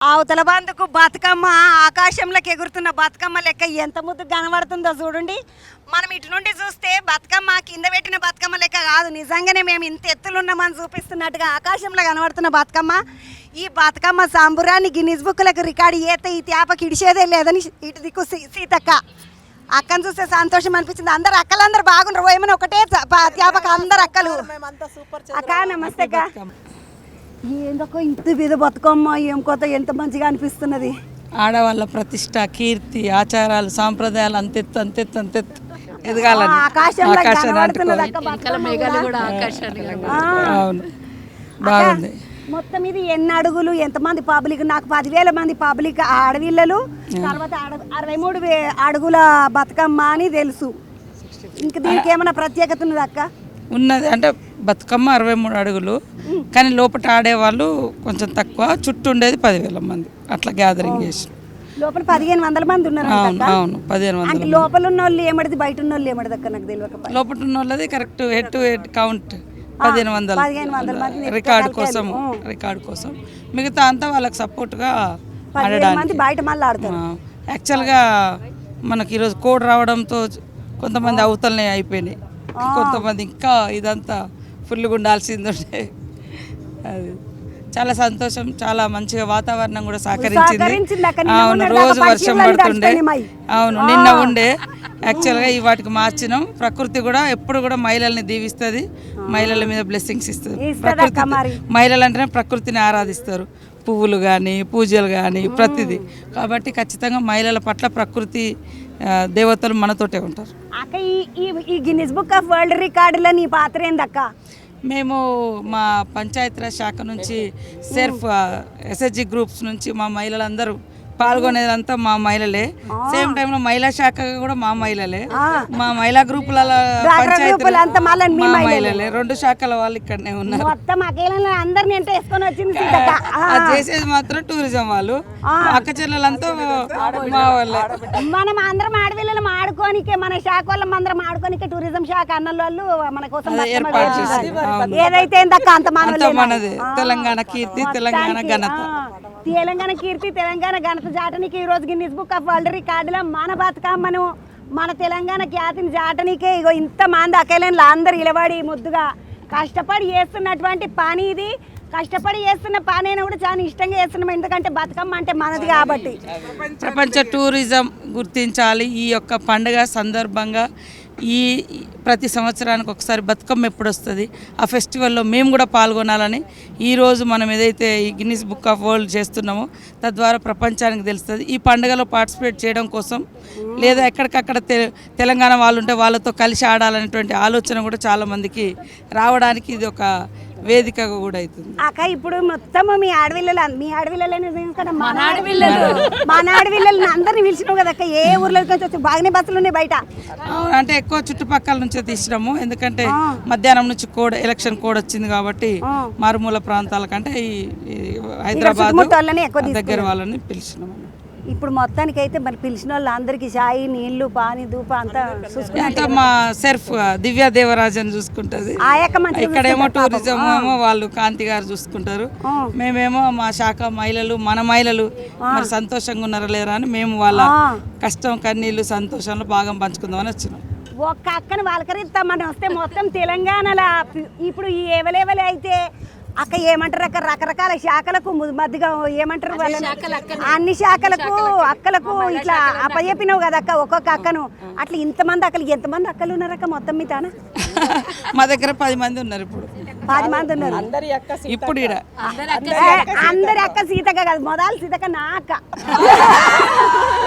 అవతల బందుకు బతుకమ్మ ఆకాశంలోకి ఎగురుతున్న బతుకమ్మ లెక్క ఎంత ముద్దు కనబడుతుందో చూడండి. మనం ఇటు నుండి చూస్తే బతుకమ్మ కింద పెట్టిన బతుకమ్మ లెక్క కాదు, నిజంగానే మేము ఇంత ఎత్తులున్నామని చూపిస్తున్నట్టుగా ఆకాశంలో కనబడుతున్న బతుకమ్మ. ఈ బతుకమ్మ సాంబురాన్ని గిన్నిస్ బుక్లకు రికార్డు చేస్తే ఈ తేపకి ఇడిచేదే లేదని ఇటు దిక్కు సీతక్క అక్కను చూస్తే సంతోషం అనిపించింది. అందరు అక్కలందరూ బాగున్నారు, ఏమైనా ఒకటే తేపక అందరు అక్కలు. అక్క నమస్తే అక్క. ఏందొక ఇంత విధ బతుకమ్మ ఏం కొత్త ఎంత మంచిగా అనిపిస్తున్నది. ఆడవాళ్ళ ప్రతిష్ట, కీర్తి, ఆచారాలు, సాంప్రదాయాలు అంతెత్తు ఎదగాలని అవును బాగుంది. మొత్తం ఇది ఎన్ని అడుగులు, ఎంతమంది పబ్లిక్? నాకు 10,000 మంది పబ్లిక్ ఆడవిల్లలు, తర్వాత 63 అడుగుల బతుకమ్మ అని తెలుసు. ఇంక దీనికి ఏమైనా ప్రత్యేకత ఉన్నది అక్క? ఉన్నది అంటే బతుకమ్మ 63 అడుగులు, కానీ లోపల ఆడేవాళ్ళు కొంచెం తక్కువ, చుట్టూ ఉండేది 10,000 మంది అట్లా గ్యాదరింగ్ చేసి. లోపల 1,500 మంది ఉన్నారు. అవును 1,500. లోపల ఉన్న వాళ్ళు ఏమడిది, బయట ఉన్న వాళ్ళు ఏమడిది అక్క? నాకు తెలియక. లోపల ఉన్న వాళ్ళది correct head to head count 1,500 record కోసం. మిగతా అంతా వాళ్ళకి సపోర్ట్గా ఆడడానికి. బయట మళ్ళీ ఆడతారు. యాక్చువల్గా మనకి ఈరోజు కోడ్ రావడంతో కొంతమంది అవతలనే అయిపోయినాయి, కొంతమంది ఇంకా ఇదంతా ఫుల్గా ఉండాల్సింది ఉండే. అది చాలా సంతోషం, చాలా మంచిగా వాతావరణం కూడా సహకరించింది. అవును, రోజు వర్షం పడుతుండే. అవును, నిన్న ఉండే. యాక్చువల్గా ఈ వాటికి మార్చినాం. ప్రకృతి కూడా ఎప్పుడు కూడా మహిళల్ని దీవిస్తుంది, మహిళల మీద బ్లెస్సింగ్స్ ఇస్తుంది. ప్రకృతి మహిళలు అంటేనే ప్రకృతిని ఆరాధిస్తారు, పువ్వులు కానీ పూజలు కానీ ప్రతిదీ. కాబట్టి ఖచ్చితంగా మహిళల పట్ల ప్రకృతి దేవతలు మనతోటే ఉంటారు. అక్క ఈ గిన్నిస్ బుక్ ఆఫ్ వరల్డ్ రికార్డులో నీ పాత్ర ఏందక్క? మేము మా పంచాయతీరాజ్ శాఖ నుంచి సెర్ఫ్ ఎస్హెచ్జి గ్రూప్స్ నుంచి మా మహిళలందరూ పాల్గొనేదంతా మా మహిళలే. సేమ్ టైంలో మహిళా శాఖ కూడా మా మహిళలే, మా మహిళా గ్రూపుల పంచాయతీ మా మహిళలే. 2 శాఖల వాళ్ళు ఇక్కడనే ఉన్నారు. అది చేసేది మాత్రం టూరిజం వాళ్ళు, అక్క చెల్లెలంతా మా వాళ్ళే. మనం అందరం ఆడపిల్లలు ఆడుకోనికే, మన శాఖ వాళ్ళం అందరం ఆడుకోనికే టూరిజం శాఖ అన్న వాళ్ళు మన కోసం ఏర్పాటు చేసి ఏదైతే అంత మనది. తెలంగాణ కీర్తి, తెలంగాణ ఘనత, తెలంగాణ కీర్తి, తెలంగాణ ఘనత జాటనికి ఈ రోజు గిన్నిస్ బుక్ ఆఫ్ వరల్డ్ రికార్డులో మన బతుకమ్మను, మన తెలంగాణ ఖ్యాతిని జాటనికే ఇగో ఇంతమంది అక్కలేని అందరు ఇలబడి ముద్దుగా కష్టపడి చేస్తున్నటువంటి పని ఇది. కష్టపడి చేస్తున్న పని అయినా కూడా చాలా ఇష్టంగా చేస్తున్నాం, ఎందుకంటే బతుకమ్మ అంటే మనది కాబట్టి. ప్రపంచ టూరిజం గుర్తించాలి ఈ యొక్క పండుగ సందర్భంగా. ఈ ప్రతి సంవత్సరానికి ఒకసారి బతుకమ్మ ఎప్పుడు వస్తుంది, ఆ ఫెస్టివల్లో మేము కూడా పాల్గొనాలని ఈరోజు మనం ఏదైతే ఈ గిన్నిస్ బుక్ ఆఫ్ వరల్డ్ చేస్తున్నామో తద్వారా ప్రపంచానికి తెలుస్తుంది. ఈ పండుగలో పార్టిసిపేట్ చేయడం కోసం, లేదా ఎక్కడికక్కడ తెలంగాణ వాళ్ళు ఉంటే వాళ్ళతో కలిసి ఆడాలనేటువంటి ఆలోచన కూడా చాలామందికి రావడానికి ఇది ఒక వేదికగా కూడా అవుతుంది. అక్క ఇప్పుడు మొత్తం మీ ఆడవిల్లలని మన ఆడవిల్లలు అందరినీ పిలిచినావు కదా అక్క. ఏ ఊర్లోకి వచ్చి బాగానే బస్సులు ఉన్నాయి బయట? అంటే ఎక్కువ చుట్టుపక్కల నుంచే తీసినాము, ఎందుకంటే మధ్యాహ్నం నుంచి ఎలక్షన్ కోడ్ వచ్చింది కాబట్టి మారుమూల ప్రాంతాల కంటే ఈ హైదరాబాద్ దగ్గర వాళ్ళని పిలిచినాము. ఇప్పుడు మొత్తానికి అయితే మరి పిలిచిన వాళ్ళు అందరికి చాయ్, నీళ్లు, పానీ, ధూప అంతా చూసుకుంటా. మా సెర్ఫ్ దివ్య దేవరాజన్ చూసుకుంటది, ఇక్కడేమో టూరిజం ఏమో వాళ్ళు కాంతి గారు చూసుకుంటారు. మేమేమో మా శాఖ మహిళలు, మన మహిళలు మరి సంతోషంగా ఉన్నారా లేరా అని మేము వాళ్ళ కష్టం, కన్నీళ్ళు, సంతోషంలో భాగం పంచుకుందామని వచ్చినాం. ఒక్క అక్కను వాళ్ళకరిస్తామని వస్తే మొత్తం తెలంగాణలో ఇప్పుడు ఈ ఎవలెవలే అయితే అక్క ఏమంటారు అక్క, రకరకాల శాఖలకు మధ్యగా ఏమంటారు అన్ని శాఖలకు అక్కలకు ఇట్లా అప్పచెప్పినావు కదా అక్క ఒక్కొక్క అక్కను. అట్లా ఇంతమంది అక్కలు, ఎంతమంది అక్కలు ఉన్నారు అక్క మొత్తం మీ తాన? మా దగ్గర 10 మంది ఉన్నారు. ఇప్పుడు 10 మంది ఉన్నారు. ఇప్పుడు అందరి అక్క సీతక్క కాదు, మొదలు సీతక్క నా అక్క.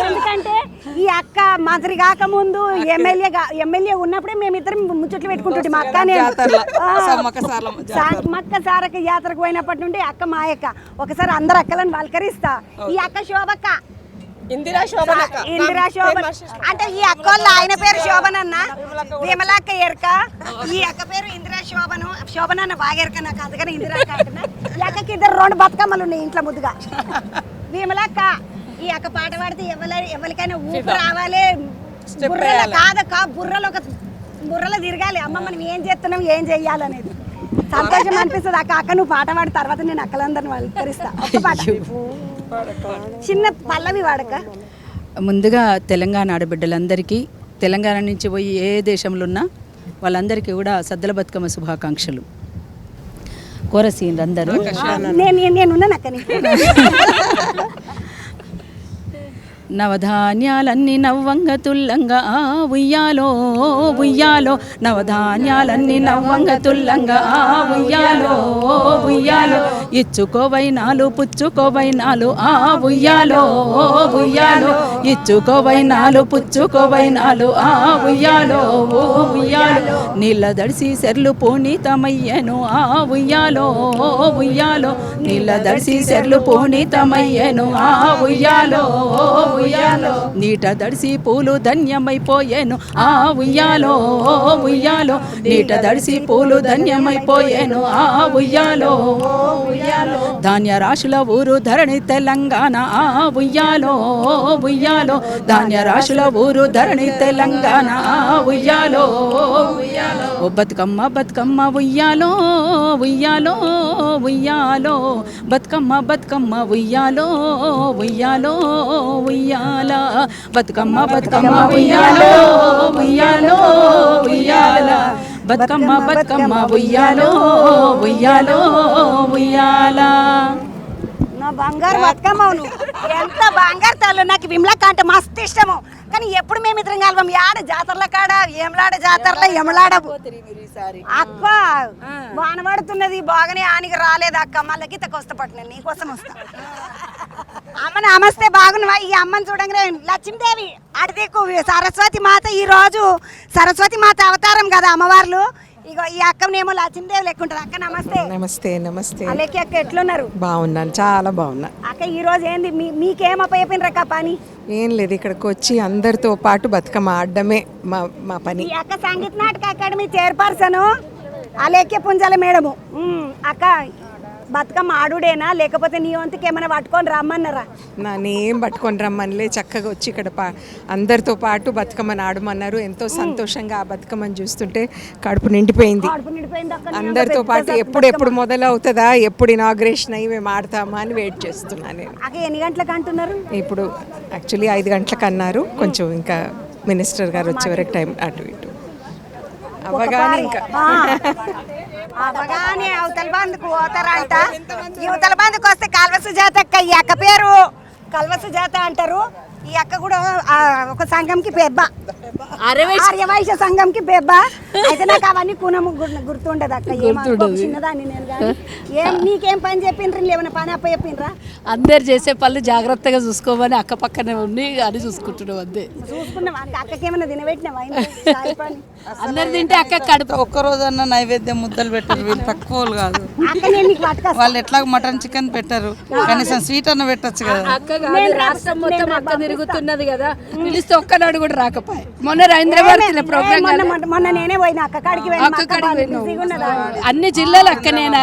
ఎందుకంటే ఈ అక్క మంత్రి కాకముందు ఎమ్మెల్యే ఉన్నప్పుడే మేమిద్దరం ముచ్చట్లు పెట్టుకుంటుంటే మా అక్క మక్క సారక్క యాత్రకు పోయినప్పటి నుండి అక్క మా అక్క. ఒకసారి అందరు అక్కలను పలకరిస్తా. ఈ అక్క శోభక్క, ఇందిరా శోభన్ అంటే ఈ అక్క వాళ్ళ ఆయన పేరు శోభన్ అన్న, విమలాక్క ఎరక. ఈ అక్క పేరు ఇందిరా శోభన్ అన్న బాగా ఎరక నాకు, అందుకని ఇందిరా కాకుండా. ఈ అక్కకి 2 బతుకమ్మలు ఉన్నాయి ఇంట్లో ముద్దుగా. విమలాక్క ఈ అక్క పాట పాడితే ఎవరికైనా ఊపు రావాలి, బుర్రలో కాదక్క, బుర్రలో తిరగాలి. అమ్మ మనం ఏం చేస్తున్నాం, ఏం చెయ్యాలనేది సంతోషం అనిపిస్తుంది. అక్క నువ్వు పాట పాడిన తర్వాత నేను అక్కలందరిని వాళ్ళకి ఒక్క పాట. చిన్న పల్లవి వాడక. ముందుగా తెలంగాణ ఆడబిడ్డలందరికీ, తెలంగాణ నుంచి పోయి ఏ దేశంలో ఉన్నా వాళ్ళందరికీ కూడా సద్దుల బతుకమ్మ శుభాకాంక్షలు. కోరసీన్ అందరూ. నేనున్నాను అక్క నీకు. నవధాన్యాలన్నీ నవ్వంగ తుల్లంగా ఉయ్యాలో ఉయ్యాలో, నవధాన్యాలన్నీ నవ్వంగ తుల్లంగా ఉయ్యాలో ఉయ్యాలో, ఇచ్చుకోవైనాలు పుచ్చుకోవైనాలు ఉయ్యాలో ఉయ్యాలో, ఇచ్చుకోవైనాలు పుచ్చుకోవైనాలు ఉయ్యాలో ఉయ్యాలో, నీళ్ళ దడిసి సెర్లు పూనీతమయ్యను ఉయ్యాలో ఉయ్యాలో, నీళ్ళ దడిసి సెర్లు పూనీతమయ్యను ఉయ్యాలో ఉయ్యాలో, నీట దడిసి పూలు ధన్యమైపోయేను ఉయ్యాలో ఉయ్యాలో, నీట దడిసి పూలు ధన్యమైపోయేను ఉయ్యాలో ఉయ్యాలో, ధాన్య రాశుల ఊరు ధరణి తెలంగాణ ఉయ్యాలో ఉయ్యాలో, ధాన్య రాశుల ఊరు ధరణి తెలంగాణ ఉయ్యాలో ఉయ్యాలో, ఓ బతుకమ్మ బతుకమ్మ ఉయ్యాలో ఉయ్యాలో ఉయ్యాలో, బతుకమ్మ బతుకమ్మ ఉయ్యాలో ఉయ్యాలో ఉయ్యాల, బతుకమ్మ బతుకమ్మ ఉయ్యాలో ఉయ్యాలో ఉయ్యాల, బతుకమ్మ బతుకమ్మ ఉయ్యాలో ఉయ్యాలో ఉయ్యాల. నా బంగారు బతుకమ్మవు నువ్వు. ఎంత బంగారు తల్లు. నాకు విమలక్క అంటే మస్తు ఇష్టము. కానీ ఎప్పుడు మేము ఇద్దరం కలవం. యాడ జాతరల కాడ, ఏమలాడ జాతరలో ఎమలాడ అక్క వాన పడుతున్నది బాగానే ఆనికి రాలేదు అక్క. మళ్ళీ గీతకు వస్తా పట్టు, నేను నీకోసం వస్తా. అమ్మ నమస్తే, బాగున్నావా? ఈ అమ్మని చూడంగానే లక్ష్మీదేవి అడిదికు సరస్వతి మాత. ఈ రోజు సరస్వతి మాత అవతారం కదా అమ్మవార్లు. ఇగో ఈ అక్కనేమో లక్ష్మీదేవి లెక్క ఉంటుంది. అక్క నమస్తే. నమస్తే నమస్తే. అలేకి అక్క ఎట్లున్నారు? బాగున్నాను, చాలా బాగున్నా. అక్క ఈ రోజు ఏంది మీకేం అప్పయిపోయినరక్క పని? ఏం లేదు, ఇక్కడికి వచ్చి అందరితో పాటు బతుకమ్మ ఆడడమే మా పని. ఈ అక్క Sangeet Natak academy chairperson Alekhya పుంజల madam. అక్క బతుకమ్మ ఆడుడేనా లేకపోతే నీ వంతుకి ఏమైనా పట్టుకొని రమ్మన్నారా? నేనేం పట్టుకొని రమ్మనిలే, చక్కగా వచ్చి ఇక్కడ అందరితో పాటు బతుకమ్మని ఆడమన్నారు. ఎంతో సంతోషంగా ఆ బతుకమ్మని చూస్తుంటే కడుపు నిండిపోయింది. అందరితో పాటు ఎప్పుడు మొదలవుతుందా, ఎప్పుడు ఇనాగ్రేషన్ అయ్యి మేము ఆడతామా అని వెయిట్ చేస్తున్నాను నేను. అక్క ఎన్ని గంటలకు అంటున్నారు? ఇప్పుడు యాక్చువల్లీ 5 గంటలకు అన్నారు. కొంచెం ఇంకా మినిస్టర్ గారు వచ్చే వరకు టైం అటు ఇటు అవగానే ఇంకా అవగానే అవతల బందుకు పోతారంట. యువతల బందుకు వస్తే కల్వ సుజాత అక్క. ఈ అక్క పేరు కల్వ సుజాత అంటారు. ఈ అక్క కూడా ఒక సంఘంకి పెబ్బ, ఆర్యవైశ్య సంఘంకి పెబ్బ. అయితే నాకు అవన్నీ కూనము గుర్తుండదు అక్క. చిన్నదాన్ని నేను కానీ. నీకేం పని చెప్పిండ్రు? ఏమైనా పని అప్ప చెప్పిండ్రా? అందరు చేసే పనులు జాగ్రత్తగా చూసుకోమని అక్క పక్కనే ఉండి అని చూసుకుంటున్నాం. అంతే చూసుకున్నాం. అక్కకి ఏమైనా తినబెట్టినావా? అందరు తింటే అక్క కడుపు. ఒక్కరోజన్నా నైవేద్యం ముద్దలు పెట్టరు వీళ్ళు, తక్కువ కాదు. అక్క నేను నీకు పట్టుకొస్తా. వాళ్ళు ఎట్లా మటన్ చికెన్ పెట్టరు, కనీసం స్వీట్ అన్న పెట్టచ్చు కదా. అక్క కాదు, రాష్ట్రం మొత్తం అక్క తిరుగుతున్నది కదా, పిలిస్తే ఒక్కనాడు కూడా రాకపోయి. మొన్న హైదరాబాద్ ప్రోగ్రామ్ మొన్న నేనే పోయినా అక్క కాడికి. అక్క కాడికి అన్ని జిల్లాలు అక్కనేనా.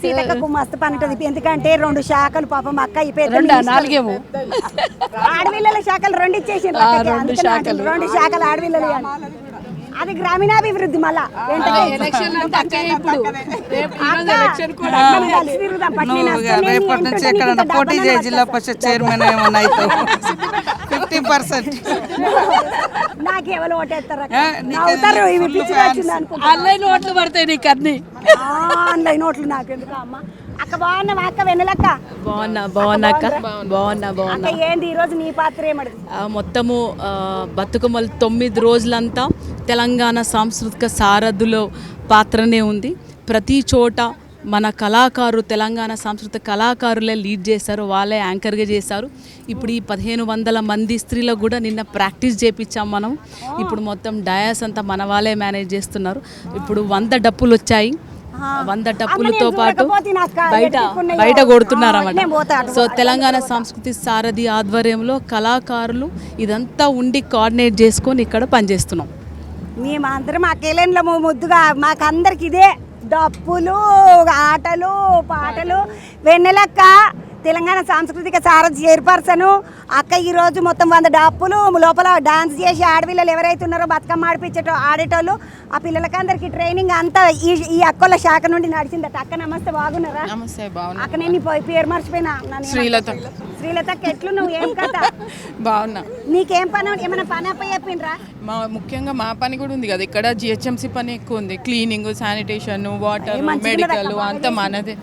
సీతక్కకు మస్తు పని ఉంటుంది. ఎందుకంటే 2 శాఖలు పాపం అక్క అయిపోయింది. 4 ఆడపిల్లల శాఖలు 2 ఇచ్చేసి 2 శాఖలు ఆడపిల్లలు. అది గ్రామీణాభివృద్ధి. మళ్ళా రేపటి నుంచి ఎక్కడ పోటీ చేయ జిల్లా పరిషత్ చైర్మన్ ఏమన్నా అయితే 50%. నాకెవరు ఓటేస్తారు? ఆన్లైన్ ఓట్లు పడతాయి నీకు అన్ని. ఆన్లైన్ ఓట్లు నాకు ఎందుకు అమ్మ. అక్క బాగున్నావా? అక్క వెన్నెలక్క బాగున్నా. ఏంది ఈ రోజు నీ పాత్ర ఏమది? మొత్తము బతుకమ్మలు 9 రోజులంతా తెలంగాణ సాంస్కృతిక సారథులో పాత్రనే ఉంది. ప్రతి చోట మన కళాకారులు, తెలంగాణ సాంస్కృతిక కళాకారులే లీడ్ చేశారు, వాళ్ళే యాంకర్గా చేశారు. ఇప్పుడు ఈ 1500 మంది స్త్రీలకు కూడా నిన్న ప్రాక్టీస్ చేయించాం మనం. ఇప్పుడు మొత్తం డయాస్ అంతా మన వాళ్ళే మేనేజ్ చేస్తున్నారు. ఇప్పుడు 100 డప్పులు వచ్చాయి. 100 డప్పులతో పాటు బయట కొడుతున్నారన్నమాట. సో తెలంగాణ సంస్కృతి సారథి ఆధ్వర్యంలో కళాకారులు ఇదంతా ఉండి కోఆర్డినేట్ చేసుకొని ఇక్కడ పనిచేస్తున్నాం. మేమందరం అకేలేన్లో ముద్దుగా మాకు అందరికి ఇదే డప్పులు, ఆటలు, పాటలు. వెన్నెలక్క తెలంగాణ సాంస్కృతిక సారథి చైర్పర్సన్ అక్క ఈరోజు మొత్తం 100 డప్పులు లోపల డాన్స్ చేసి ఆడపిల్లలు ఎవరైతే ఉన్నారో బతుకమ్మ ఆడేటోళ్ళు ఆ పిల్లలకి అందరికి ట్రైనింగ్ అంతా ఈ అక్కల శాఖ నుండి నడిచిందట. అక్క నమస్తే, బాగున్నారా? నమస్తే, బాగున్నా. అక్క నేను పేరు మర్చిపోయినా. శ్రీలతకి ఎట్లు నువ్వు ఏం కథ? బాగున్నా. నీకేం పని, ఏమైనా పని అప్ప చెప్పిండ్రా? ముఖ్యంగా మా పని కూడా ఉంది కదా ఇక్కడ. జిహెచ్ఎంసీ పని ఎక్కువ ఉంది. క్లీనింగ్, శానిటేషన్, వాటర్, మెడికల్ అంతా మనదే.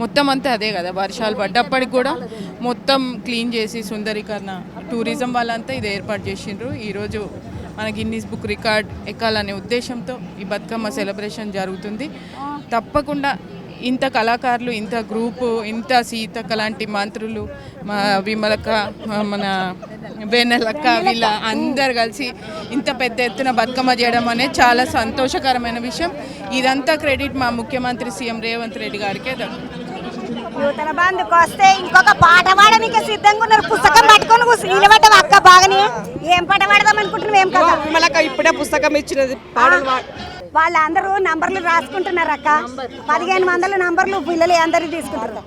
మొత్తం అంతా అదే కదా. వర్షాలు పడ్డప్పటికి కూడా మొత్తం క్లీన్ చేసి సుందరీకరణ టూరిజం వాళ్ళంతా ఇది ఏర్పాటు చేసిండ్రు. ఈరోజు మన గిన్నీస్ బుక్ రికార్డ్ ఎక్కాలనే ఉద్దేశంతో ఈ బతుకమ్మ సెలబ్రేషన్ జరుగుతుంది. తప్పకుండా ఇంత కళాకారులు, ఇంత గ్రూపు, ఇంత సీతక్క లాంటి మంత్రులు, మా విమలక్క, మన వెన్నెలక్క, వీళ్ళ అందరు కలిసి ఇంత పెద్ద ఎత్తున బతుకమ్మ చేయడం అనేది చాలా సంతోషకరమైన విషయం. ఇదంతా క్రెడిట్ మా ముఖ్యమంత్రి సీఎం రేవంత్ రెడ్డి గారికే దక్కుతుంది. నూతన బంధుకు వస్తే ఇంకొక పాట పాడడానికి సిద్ధంగా ఉన్నారు. పుస్తకం పట్టుకొని నిలబడ్డావు అక్క. బాగానే ఏం పాట పాడదాం అనుకుంటున్నావు? ఏం కదా విమలక్క ఇప్పుడే పుస్తకం ఇచ్చినది. వాళ్ళందరూ నంబర్లు రాసుకుంటున్నారు అక్క. 1500 నంబర్లు పిల్లలు అందరికి తీసుకుంటారు.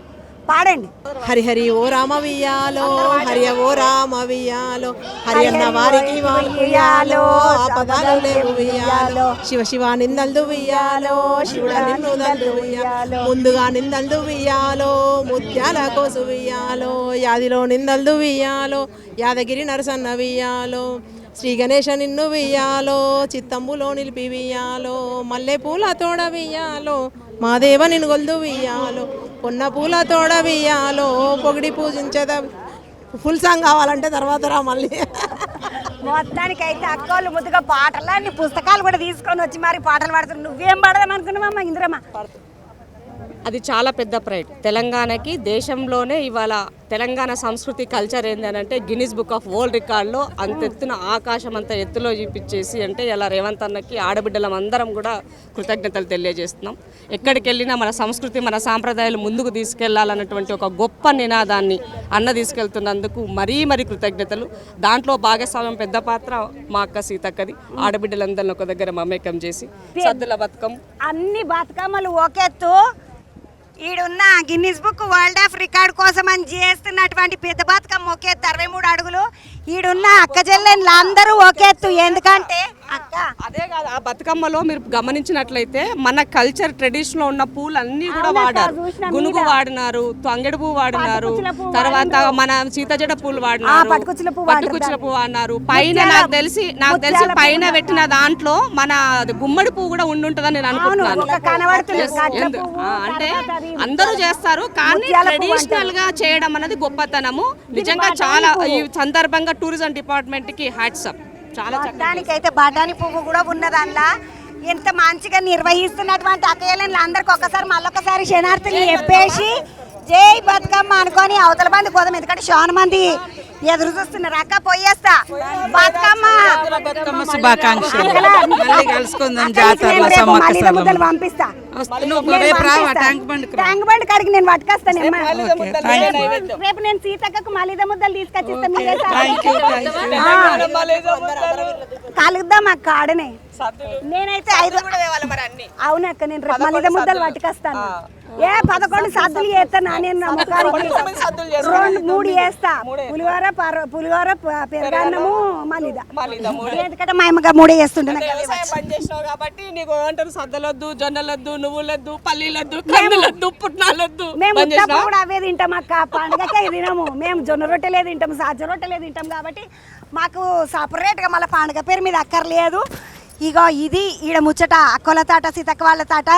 పాడండి. హరి హరి ఓ రామ వియ్యాలో, హరి ఓ రామ వియ్యాలో, హరి అన్న వారికి వియ్యాలో, ఆపదాలు లేవు వియ్యాలో, శివ శివ నిందల్దు వియ్యాలో, శివుడ నిన్నుదల్దు వియ్యాలో, ముందుగా నిందల్దు వియ్యాలో, ముత్యాల కోసు వియ్యాలో, యాదిలో నిందల్దు వియ్యాలో, యాదగిరి నరసన్న వియ్యాలో, శ్రీ గణేశ నిన్ను వియ్యాలో, చిత్తంబులో నిలిపి వియ్యాలో, మల్లె పూల తోడ వియ్యాలో, మా దేవ నిన్ను గొల్దు వియ్యాలో, పొన్న పూల తోడ వియ్యాలో, పొగిడి పూజించేద. ఫుల్ సాంగ్ కావాలంటే తర్వాత రా మళ్ళీ. మొత్తానికి అయితే అక్కలు ముద్దుగా పాటలు అన్ని పుస్తకాలు కూడా తీసుకొని వచ్చి మరి పాటలు పాడుతున్నారు. నువ్వేం పాడదాం అనుకున్నావమ్మా ఇందిరమ్మ? అది చాలా పెద్ద ప్రైడ్ తెలంగాణకి. దేశంలోనే ఇవాళ తెలంగాణ సంస్కృతి కల్చర్ ఏంటంటే గిన్నిస్ బుక్ ఆఫ్ వరల్డ్ రికార్డులో అంత ఎత్తున ఆకాశం అంత ఎత్తులో చూపించేసి అంటే ఇలా రేవంత్ అన్నకి ఆడబిడ్డలం అందరం కూడా కృతజ్ఞతలు తెలియజేస్తున్నాం. ఎక్కడికి వెళ్ళినా మన సంస్కృతి, మన సాంప్రదాయాలు ముందుకు తీసుకెళ్లాలన్నటువంటి ఒక గొప్ప నినాదాన్ని అన్న తీసుకెళ్తున్నందుకు మరీ కృతజ్ఞతలు. దాంట్లో భాగస్వామ్యం పెద్ద పాత్ర మా అక్క సీతక్కది. ఆడబిడ్డలందరిని ఒక దగ్గర మమేకం చేసి సద్దుల బతుకమ్మ అన్ని బతుకమ్మలు ఒకెత్తు. ఈడున్న Guinness book world of record కోసం అని చేస్తున్నటువంటి పెద్ద బతుకమ్మ ఒకెత్తు 63 అడుగులు. ఈడున్న అక్క చెల్లెళ్ళు అందరూ ఒకెత్తు. ఎందుకంటే అక్క అదే కాదు, ఆ బతుకమ్మలో మీరు గమనించినట్లయితే మన కల్చర్ ట్రెడిషన్ లో ఉన్న పూలు అన్ని కూడా వాడారు. గునుగు వాడినారు, తంగెడు పువ్వు వాడినారు, తర్వాత మన సీతజడ పూలు వాడినారు, పట్టుకుచ్చుల పువ్వు వాడినారు. పైన నాకు తెలిసి పైన పెట్టిన దాంట్లో మన గుమ్మడి పువ్వు కూడా ఉండుంటదని నేను అనుకుంటున్నాను. అంటే అందరూ చేస్తారు కానీ ట్రెడిషనల్ గా చేయడం అనేది గొప్పతనము. నిజంగా చాలా ఈ సందర్భంగా టూరిజం డిపార్ట్మెంట్ కి హ్యాట్స్ అప్. చాలా దానికైతే బఠానీ పువ్వు కూడా ఉన్నదల్లా. ఎంత మంచిగా నిర్వహిస్తున్నటువంటి అక్కయ్యలను అందరికి ఒకసారి మళ్ళొకసారి శనార్థులు చెప్పేసి జై బతుకమ్మ అనుకొని అవతల మంది పోదాం. ఎందుకంటే చాలా మంది ఎదురు చూస్తున్నారు. అక్క పోయేస్తా. బతుకమ్మ శుభాకాంక్షలు. మళ్ళీ కలుసుకుందాం జాతరలో. ముద్దలు పంపిస్తా. ట్యాంక్ బండ్ కాడికి నేను పట్టుకొస్తాను. రేపు నేను సీతక్కకు మలిద ముద్దలు తీసుకొచ్చిస్తాను. కలుద్దాం అక్క ఆడనే. నేనైతే 5 అవునక్క నేను రేపు మలిద ముద్దలు పట్టుకొస్తాను. 11 సద్దులు చేస్తాను నేను. నా ముఖానికి 2-3 చేస్తా. పులిహోర పెరగన్నము మలిద. ఎందుకంటే మా అమ్మగా 3 చేస్తుంటాను కాబట్టి నీకు ఏమంటారు, సద్దలొద్దు, జొన్నలొద్దు, నువ్వులొద్దు, పల్లీలొద్దు, కందులొద్దు, పుట్నాలొద్దు. మేము కూడా అవే తింటాం అక్క. పండుగకే తినము మేము. జొన్న రొట్టెలే తింటాము, సాజ రొట్టెలే తింటాం. కాబట్టి మాకు సపరేట్గా మళ్ళీ పండుగ పేరు మీద అక్కర్లేదు. ఇగో ఇది ఈడ ముచ్చట. అక్కల తాట, సీతక్క వాళ్ళ తాట.